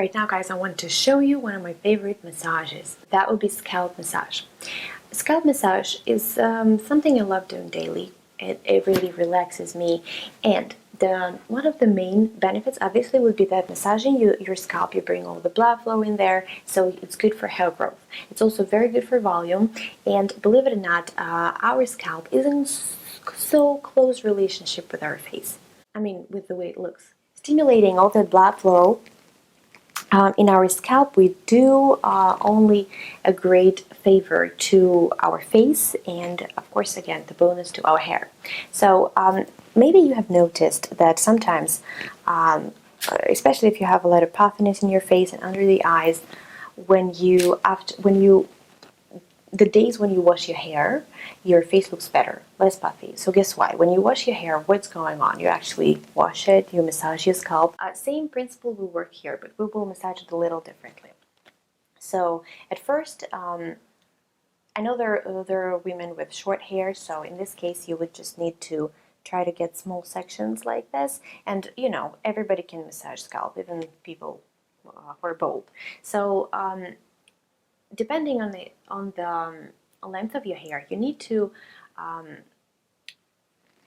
Right now, guys, I want to show you one of my favorite massages. That would be scalp massage. Scalp massage is something I love doing daily. It really relaxes me, and one of the main benefits obviously would be that massaging your scalp, you bring all the blood flow in there, so it's good for hair growth. It's also very good for volume, and believe it or not, our scalp is in so close relationship with our face. I mean, with the way it looks. Stimulating all the blood flow in our scalp, we do only a great favor to our face, and of course, again, the bonus to our hair. So maybe you have noticed that sometimes, especially if you have a lot of puffiness in your face and under the eyes, the days when you wash your hair, your face looks better, less puffy. So guess why? When you wash your hair, what's going on? You actually wash it, you massage your scalp. Same principle will work here, but we will massage it a little differently. So at first, I know there are women with short hair, so in this case you would just need to try to get small sections like this. And you know, everybody can massage scalp, even people who are bald. So depending on the length of your hair, you need to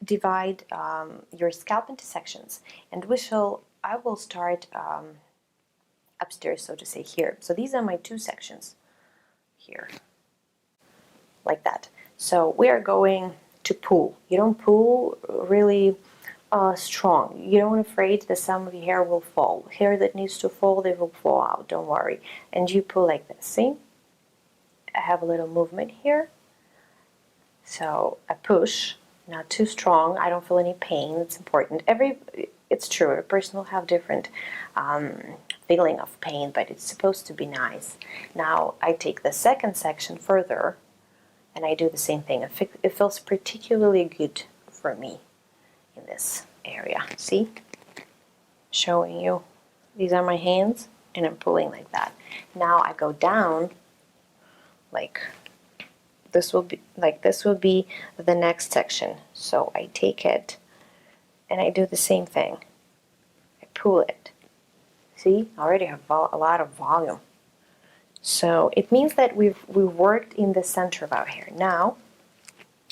divide your scalp into sections, and I will start upstairs, so to say, here. So these are my two sections here, like that. So we are going to pull. You don't pull really strong. You don't afraid that some of your hair will fall. Hair that needs to fall, they will fall out, don't worry. And you pull like this, see? I have a little movement here. So I push, not too strong. I don't feel any pain. It's important. It's true. A person will have different feeling of pain, but it's supposed to be nice. Now I take the second section further, and I do the same thing. It feels particularly good for me in this area. See? Showing you. These are my hands, and I'm pulling like that. Now I go down. Like this will be the next section. So I take it and I do the same thing. I pull it. See, I already have a lot of volume. So it means that we've worked in the center of our hair. Now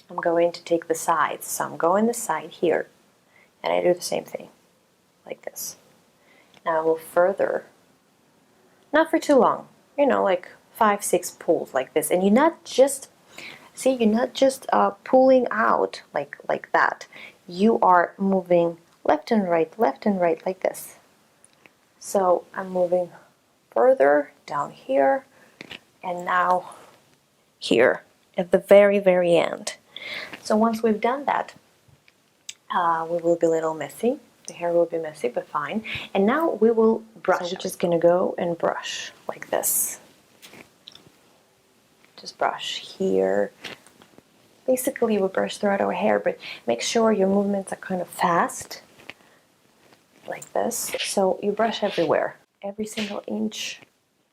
I'm going to take the sides. So I'm going the side here, and I do the same thing, like this. Now I will further, not for too long, you know, like 5-6 pulls like this, and you're not just pulling out like that. You are moving left and right like this. So I'm moving further down here, and now here at the very end. So once we've done that, we will be a little messy. The hair will be messy, but fine. And now we will brush. So we're just gonna go and brush like this. Just brush here. Basically, we brush throughout our hair, but make sure your movements are kind of fast, like this. So you brush everywhere. Every single inch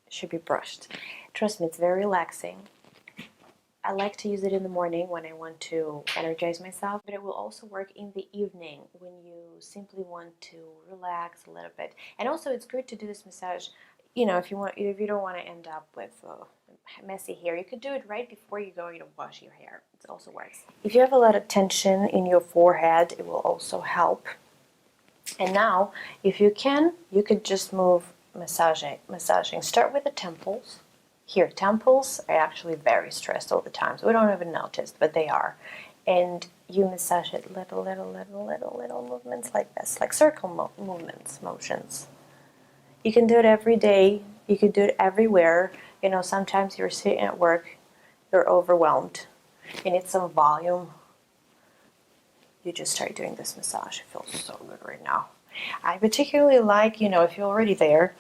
should be brushed. Trust me, it's very relaxing. I like to use it in the morning when I want to energize myself, but it will also work in the evening when you simply want to relax a little bit. And also, it's good to do this massage, you know, if you don't want to end up with messy hair, you could do it right before you're going to wash your hair. It also works. If you have a lot of tension in your forehead, it will also help. And now, if you can, you could just move massaging. Start with the temples. Here, temples are actually very stressed all the time, so we don't even notice, but they are. And you massage it little movements like this, like circle motions. You can do it every day. You can do it everywhere. You know, sometimes you're sitting at work, you're overwhelmed, you need some volume. You just start doing this massage. It feels so good right now. I particularly like, you know, if you're already there,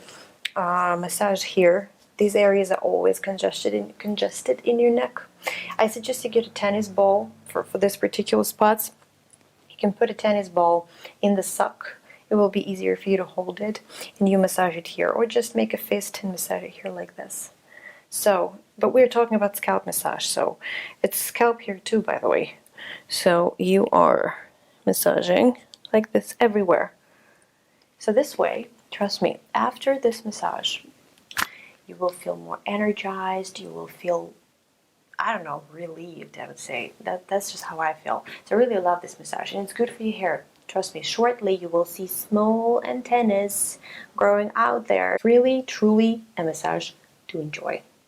massage here. These areas are always congested in your neck. I suggest you get a tennis ball for this particular spots. You can put a tennis ball in the sock. It will be easier for you to hold it, and you massage it here, or just make a fist and massage it here like this. So, but we're talking about scalp massage, so it's scalp here too, by the way. So you are massaging like this everywhere. So this way, Trust me, after this massage, you will feel more energized, you will feel, I don't know, relieved, I would say. That's just how I feel. So I really love this massage, and it's good for your hair. Trust me, shortly you will see small antennas growing out there. Really, truly a massage to enjoy.